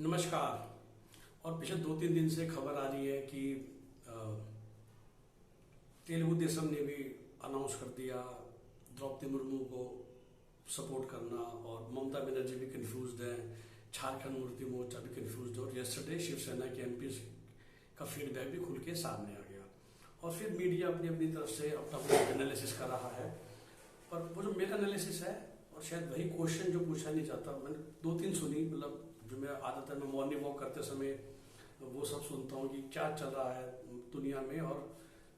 नमस्कार। और पिछले 2-3 दिन से खबर आ रही है कि तेलुगु देशम ने भी अनाउंस कर दिया द्रौपदी मुर्मू को सपोर्ट करना, और ममता बनर्जी भी कंफ्यूज है, झारखंड मुक्ति मोर्चा भी कंफ्यूज है, और यस्टरडे शिवसेना के एमपी का फीडबैक भी खुल के सामने आ गया। और फिर मीडिया अपनी अपनी तरफ से अपना एनालिसिस कर रहा है। पर वो जो मेरा एनालिसिस है, और शायद वही क्वेश्चन जो पूछा नहीं चाहता, मैंने 2-3 सुनी, मतलब जो मैं आदत है मैं मॉर्निंग वॉक करते समय वो सब सुनता हूँ कि क्या चल रहा है दुनिया में, और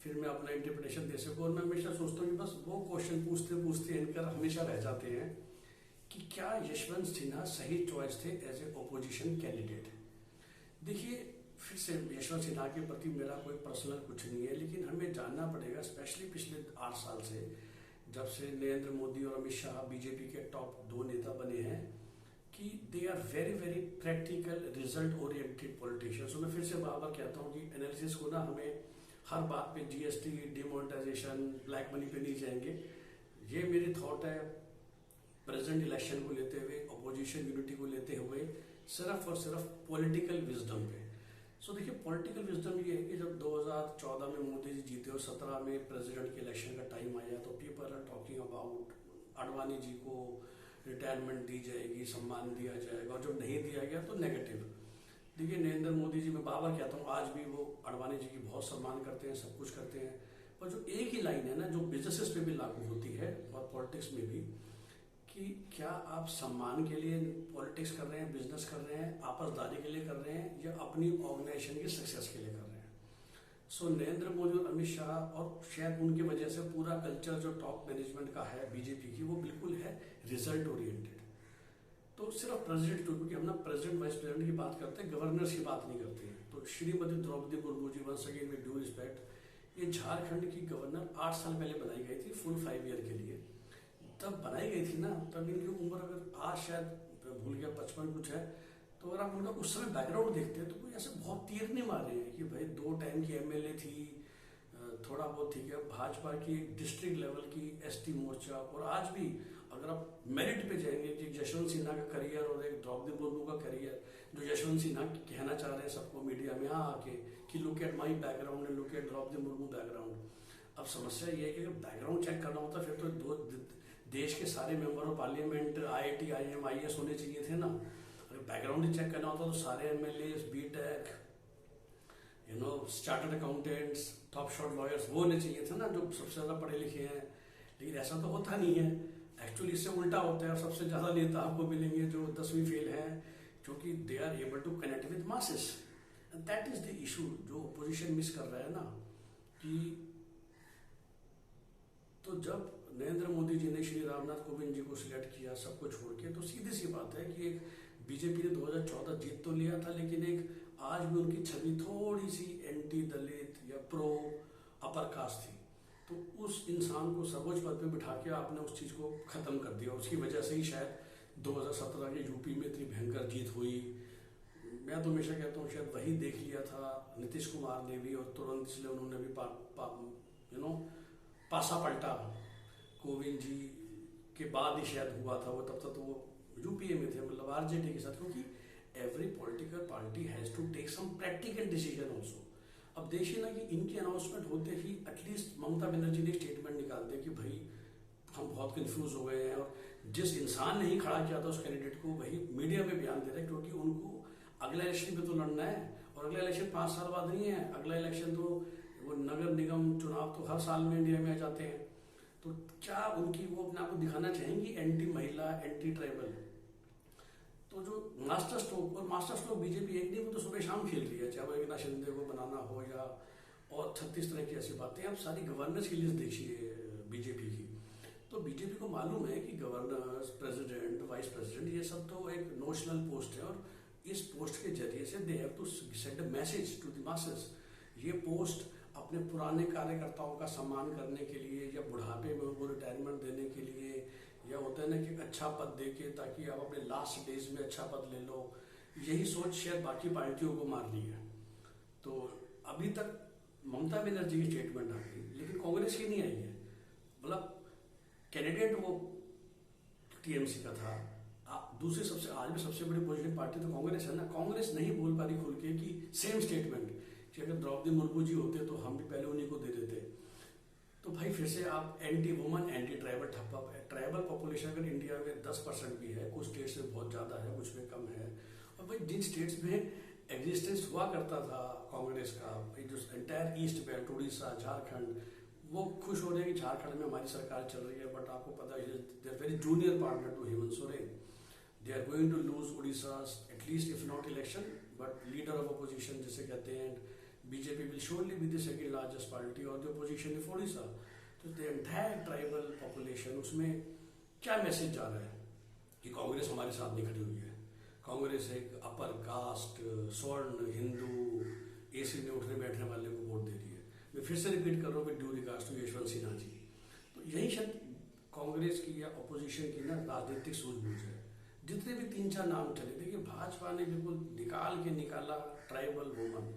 फिर मैं अपना इंटरप्रिटेशन दे सकूँ। और मैं हमेशा सोचता हूँ कि बस वो क्वेश्चन पूछते पूछते इनकर हमेशा रह जाते हैं कि क्या यशवंत सिन्हा सही चॉइस थे एज ए ओपोजिशन कैंडिडेट। देखिए, फिर से यशवंत सिन्हा के प्रति मेरा कोई पर्सनल कुछ नहीं है, लेकिन हमें जानना पड़ेगा, स्पेशली पिछले 8 साल से जब से नरेंद्र मोदी और अमित शाह बीजेपी के टॉप 2 नेता बने हैं, कि they are very very practical result oriented politicians. मैं फिर से बार बार कहता हूँ कि एनालिसिस को ना हमें हर बात पे जीएसटी, डिमोनेटाइजेशन, ब्लैक मनी पे नहीं जाएंगे। ये मेरी थॉट है प्रेसिडेंट इलेक्शन को लेते हुए, अपोजिशन यूनिटी को लेते हुए, सिर्फ और सिर्फ पॉलिटिकल विजडम पे। सो देखिए, पॉलिटिकल विजडम ये है कि जब 2014 में मोदी जी जीते और 17 में प्रेसिडेंट के इलेक्शन का टाइम आया, तो people are talking about Advani ji को रिटायरमेंट दी जाएगी, सम्मान दिया जाएगा, और जब नहीं दिया गया तो नेगेटिव। देखिए, नरेंद्र मोदी जी, मैं बार बार कहता हूँ, आज भी वो अडवाणी जी की बहुत सम्मान करते हैं, सब कुछ करते हैं। पर जो एक ही लाइन है ना, जो बिजनेसेस पे भी लागू होती है और पॉलिटिक्स में भी, कि क्या आप सम्मान के लिए पॉलिटिक्स कर रहे हैं, बिजनेस कर रहे हैं, आपसदारी के लिए कर रहे हैं, या अपनी ऑर्गेनाइजेशन की सक्सेस के लिए कर रहे हैं। सो नरेंद्र मोदी और अमित शाह, और शायद उनकी वजह से पूरा कल्चर जो टॉप मैनेजमेंट का है बीजेपी की, वो बिल्कुल है रिजल्ट ओरिएंटेड। तो सिर्फ प्रेसिडेंट, क्योंकि हम ना प्रेसिडेंट वाइस प्रेसिडेंट की बात करते हैं, गवर्नर्स की बात नहीं करते हैं। तो Shrimati Draupadi Murmu ji, once again with due respect, ये झारखंड की गवर्नर 8 साल पहले बनाई गई थी, फुल 5 ईयर के लिए। तब बनाई गई थी ना, तब इनकी उम्र अगर आज शायद भूल गया 55 कुछ है, तो अगर आप उनका उस समय बैकग्राउंड देखते हैं तो कोई ऐसे बहुत तीर नहीं मारे हैं कि भाई 2 टाइम की एमएलए थी, थोड़ा बहुत ठीक है, भाजपा की डिस्ट्रिक्ट लेवल की एसटी मोर्चा। और आज भी अगर आप मेरिट पे जाएंगे कि यशवंत सिन्हा का करियर और एक द्रौपदी मुर्मू का करियर, जो यशवंत सिन्हा कहना चाह रहे हैं सबको मीडिया में आके कि look at my background and look at Draupadi Murmu background. अब समस्या ये है कि अगर बैकग्राउंड चेक करना होता फिर तो देश के सारे member of parliament, IIT, IIM, IAS होने चाहिए थे ना। अगर बैकग्राउंड ही चेक करना होता तो सारे MLA, BTech, chartered accountants, top shot lawyers वो होने चाहिए थे ना, जो सबसे ज्यादा पढ़े लिखे हैं। लेकिन ऐसा तो होता नहीं है, एक्चुअली इससे उल्टा होता है। सबसे ज्यादा नेता आपको मिलेंगे जो 10वीं फेल हैं, क्योंकि they are able to connect with masses, and that is the issue जो अपोजिशन मिस कर रहा है ना। कि तो जब नरेंद्र मोदी जी ने श्री रामनाथ कोविंद जी को सिलेक्ट किया सब कुछ छोड़ के, तो सीधी सी बात है कि एक बीजेपी ने 2014 जीत तो लिया था, लेकिन एक आज भी उनकी छवि थोड़ी सी एंटी दलित या प्रो अपर कास्ट थी। तो उस इंसान को सर्वोच्च पद पे बिठा के आपने उस चीज को खत्म कर दिया। उसकी वजह से ही शायद 2017 के यूपी में इतनी भयंकर जीत हुई। मैं तो हमेशा कहता हूँ शायद वही देख लिया था नीतीश कुमार ने भी, और तुरंत इसलिए उन्होंने भी पासा पलटा कोविंद जी के बाद ही शायद हुआ था वो। तब तक तो वो यूपीए में थे, मतलब आरजेडी के साथ, क्योंकि every political party has to take some practical decision also. अब देखिए ना कि इनकी अनाउंसमेंट होते ही एटलीस्ट ममता बनर्जी ने स्टेटमेंट निकाल दिया कि भाई हम बहुत कंफ्यूज हो गए हैं, और जिस इंसान ने ही खड़ा किया था उस कैंडिडेट को वही मीडिया में बयान दे रहे हैं, क्योंकि उनको अगला इलेक्शन पे तो लड़ना है, और अगला इलेक्शन 5 साल बाद नहीं है। अगला इलेक्शन तो वो नगर निगम चुनाव तो हर साल में इंडिया में आ जाते हैं। तो क्या उनकी वो अपने आप को दिखाना चाहेंगी एंटी महिला, एंटी ट्राइबल। तो जो मास्टर स्ट्रोक, और मास्टर स्ट्रोक बीजेपी एक नहीं, वो तो सुबह शाम खेल रही है, चाहे वो एकनाथ शिंदे को बनाना हो या और 36 तरह की ऐसी बातें। आप सारी गवर्नेंस की लिस्ट देखिए बीजेपी की, तो बीजेपी को मालूम है कि गवर्नर्स, प्रेसिडेंट, वाइस प्रेसिडेंट, ये सब तो एक नोशनल पोस्ट है, और इस पोस्ट के जरिए से they have to send a message to the masses. ये पोस्ट अपने पुराने कार्यकर्ताओं का सम्मान करने के लिए, या बुढ़ापे में उनको रिटायरमेंट देने के लिए, या होता है ना कि अच्छा पद देके ताकि आप अपने लास्ट डेज में अच्छा पद ले लो, यही सोच शायद बाकी पार्टियों को मार रही है। तो अभी तक ममता बनर्जी की स्टेटमेंट आ गई, लेकिन कांग्रेस की नहीं आई है। मतलब कैंडिडेट वो टीएमसी का था, दूसरी सबसे आज भी सबसे बड़ी पोजिशन पार्टी तो कांग्रेस है ना। कांग्रेस नहीं बोल पा रही खुल के कि सेम स्टेटमेंट कि अगर द्रौपदी मुर्मू जी होते तो हम भी पहले उन्हीं को दे देते। तो भाई फिर से आप एंटी वुमन एंटी ट्राइबल ठप्पा है। ट्राइबल पॉपुलेशन अगर इंडिया में 10% भी है, कुछ स्टेट्स में बहुत ज़्यादा है, कुछ में कम है। और भाई जिन स्टेट्स में एग्जिस्टेंस हुआ करता था कांग्रेस का, जो entire east belt, Orissa, Jharkhand, वो खुश हो रहे हैं कि झारखंड में हमारी सरकार चल रही है। बट आपको पता है they are very junior partner to Hemant Soren. They are going to lose Odisha at least if not election but leader of opposition जिसे कहते हैं। BJP will surely be the second largest party और द अपोजिशन इफ उड़ीसा। तो the entire tribal population, उसमें क्या message जा रहा है कि कांग्रेस हमारे साथ नहीं खड़ी हुई है। कांग्रेस एक अपर कास्ट, स्वर्ण, हिंदू, एसी में उठने बैठने वाले को वोट दे रही है। मैं फिर से रिपीट कर रहा हूँ with due regards to Yashwant Sinha ji. तो यही शायद कांग्रेस की या अपोजिशन की ना राजनीतिक सूझबूझ है। जितने भी 3-4 नाम चले, देखिए भाजपा ने बिल्कुल निकाला tribal woman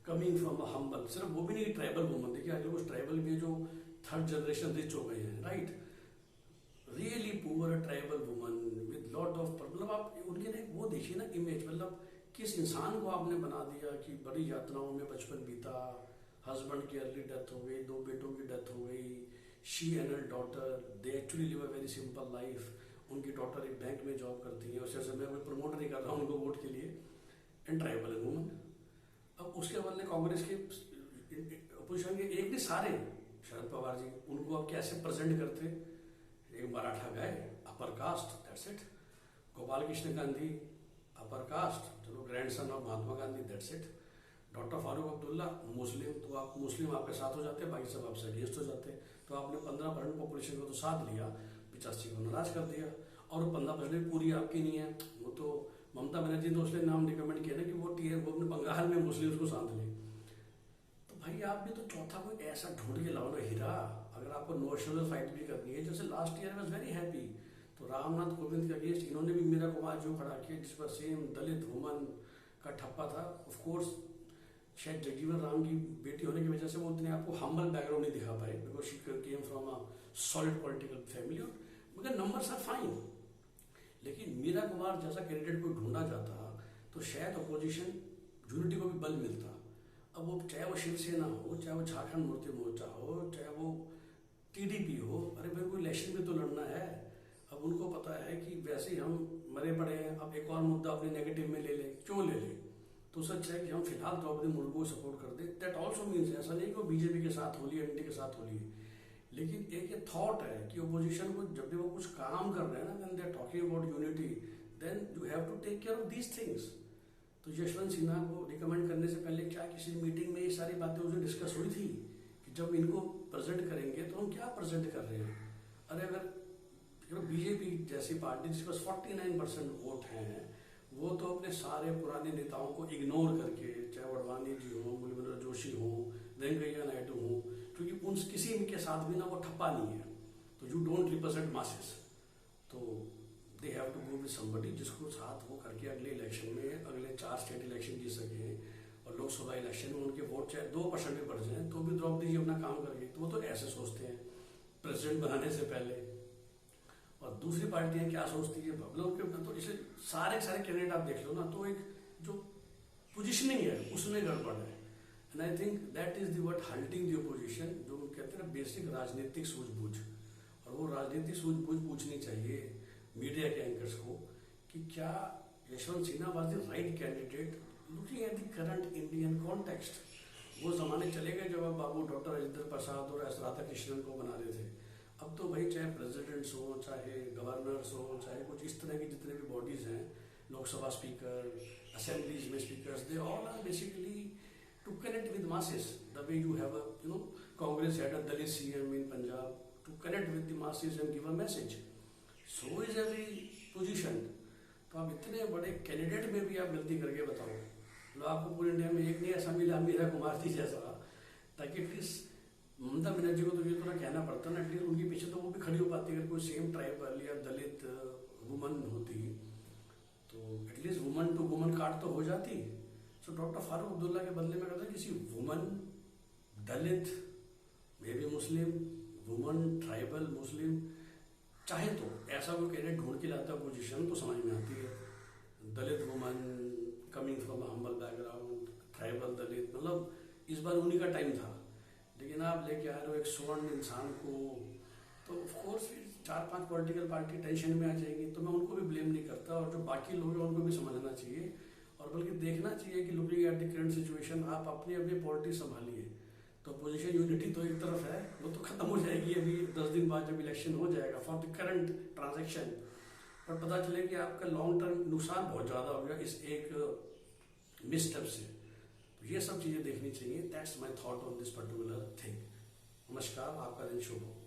coming from a humble, सिर्फ वो भी नहीं ट्राइबल वुमन, देखिए आगे कुछ ट्राइबल में जो 3rd जनरेशन रिच हो गए हैं, right, really poor tribal woman with lot of, मतलब आप उनके ना वो देखिए ना इमेज, मतलब किस इंसान को आपने बना दिया कि बड़ी यातनाओं में बचपन बीता, हस्बैंड की अर्ली डेथ हो गई, 2 बेटों की डेथ हो गई, she and her daughter they actually live a very simple life. उनकी डॉटर एक बैंक में जॉब करती है, उससे मैं कोई प्रमोट नहीं कर रहा हूँ उनको वोट के लिए, एंड ट्राइबल वुमन। अब उसके बदले कांग्रेस के अपोजिशन के एक नहीं सारे, शरद पवार जी उनको अब कैसे प्रेजेंट करते, एक Maratha guy upper caste, that's it. Gopal Krishna Gandhi upper caste, चलो grandson of Mahatma Gandhi, that's it. Doctor Farooq Abdullah Muslim, तो आप मुस्लिम आपके साथ हो जाते हैं, बाकी सब आपसे अगेंस्ट हो जाते हैं। तो आपने 15% पॉपुलेशन को तो साथ लिया, 85 को नाराज कर दिया, और वो 15% पूरी आपकी नहीं है। वो तो ममता बनर्जी ने उसने नाम रिकमेंड किया ना कि वो अपने बंगाल में मुस्लिम को साथ ले। तो भाई आप भी तो चौथा कोई ऐसा ढूंढ के लाओ ना हीरा, अगर आपको नेशनल फाइट भी करनी है। जैसे last year was very happy, तो रामनाथ कोविंद के अगेंस्ट इन्होंने भी मीरा कुमार जो खड़ा किया, जिस पर सेम दलित वुमन का ठप्पा था। ऑफ कोर्स शायद जगजीवन राम की बेटी होने की वजह से वो उतने आपको हम्बल बैकग्राउंड नहीं दिखा पाए, because she came from a solid political family, मगर नंबर्स आर फाइन। लेकिन मीरा कुमार जैसा कैंडिडेट को ढूंढा जाता तो शायद अपोजिशन यूनिटी को भी बल मिलता। अब वो चाहे वो शिवसेना हो, चाहे वो झारखंड मुक्ति मोर्चा हो, चाहे वो टीडीपी हो, अरे भाई कोई इलेक्शन भी तो लड़ना है। अब उनको पता है कि वैसे ही हम मरे पड़े हैं, अब एक और मुद्दा अपने नेगेटिव में ले लें, क्यों ले लें। तो सच है कि हम फिलहाल द्रौपदी मुर्मू को सपोर्ट कर दें। दैट ऑल्सो मीन्स ऐसा नहीं कि वो बीजेपी के साथ होली, एनडीए के साथ होली, लेकिन एक ये थॉट है कि ओपोजिशन को जब भी वो कुछ काम कर रहे हैं ना, when they are talking about unity, then you have to take care of these things. तो यशवंत सिन्हा को रिकमेंड करने से पहले क्या किसी मीटिंग में ये सारी बातें उसे डिस्कस हुई थी कि जब इनको प्रेजेंट करेंगे तो हम क्या प्रेजेंट कर रहे हैं। अरे अगर बीजेपी जैसी पार्टी जिसके पास 49% वोट हैं, वो तो अपने सारे पुराने नेताओं को इग्नोर करके, चाहे वडवानी जी हो, मुरलीधर जोशी हो, वेंकैया नायडू हो, क्योंकि उन किसी के साथ भी ना वो ठप्पा नहीं है, तो यू डोंट रिप्रेजेंट मासेस, तो they have to go with somebody जिसको साथ वो करके अगले इलेक्शन में, अगले 4 स्टेट इलेक्शन जीत सके, और लोकसभा इलेक्शन में उनके वोट चाहे 2% भी बढ़ जाए तो भी द्रौपदी जी अपना काम करेंगे। तो वो तो ऐसे सोचते हैं प्रेसिडेंट बनाने से पहले। और दूसरी पार्टियां क्या सोचती है, मतलब तो इसे सारे कैंडिडेट आप देख लो ना, तो एक जो पोजिशनिंग है उसमें गड़बड़ है। And I think that is the word halting the opposition, जो कहते हैं ना बेसिक राजनीतिक सूझबूझ। और वो राजनीतिक सूझबूझ पूछनी चाहिए मीडिया के एंकर्स को कि क्या Yashwant Sinha was the right candidate looking at the current Indian context. वो जमाने चले गए जब बाबू डॉक्टर राजेंद्र प्रसाद और एस राधाकृष्णन को बना रहे थे। अब तो भाई चाहे प्रेसिडेंट्स हो, चाहे गवर्नर्स हो, चाहे कुछ इस तरह की जितने भी बॉडीज हैं, लोकसभा स्पीकर, असेंबलीज में speakers, they all are basically to connect with masses the way you have a Congress had a Dalit CM in Punjab to connect with the masses and give a message. So is every position. तो आप इतने बड़े candidate में भी आप गलती करके बताओ, मतलब आपको पूरे इंडिया में एक नहीं ऐसा मिला मीरा कुमार जी जैसा, ताकि एटलीस्ट ममता बनर्जी को तो ये थोड़ा कहना पड़ता ना, एटलीस्ट उनके पीछे तो वो भी खड़ी हो पाती अगर कोई सेम ट्राइबल या दलित वुमन होती, तो at least woman to woman card तो हो जाती। तो डॉक्टर फारूक अब्दुल्ला के बदले में कहता है किसी woman, Dalit, may be Muslim, woman, tribal, Muslim, चाहे तो ऐसा कोई कैंडिडेट ढूंढ के लाता है पोजीशन तो समझ में आती है, Dalit woman coming from humble background, tribal Dalit, मतलब इस बार उन्हीं का टाइम था। लेकिन आप लेके आ रहे हो एक स्वर्ण इंसान को, तो ऑफकोर्स फिर 4-5 पॉलिटिकल पार्टी टेंशन में आ जाएगी। तो मैं उनको भी ब्लेम नहीं करता, और जो बाकी लोग हैं उनको भी समझना चाहिए, और बल्कि देखना चाहिए कि looking at the current situation आप अपनी अपनी पॉलिटिक्स संभालिए। तो पोजीशन यूनिटी तो एक तरफ है, वो तो खत्म हो जाएगी अभी 10 दिन बाद जब इलेक्शन हो जाएगा फॉर द करंट ट्रांजेक्शन, पर पता चले कि आपका लॉन्ग टर्म नुकसान बहुत ज़्यादा हो गया इस एक मिसस्टेप से। तो ये सब चीज़ें देखनी चाहिए। That's my thought on this particular thing. नमस्कार, आपका दिन शुभ हो।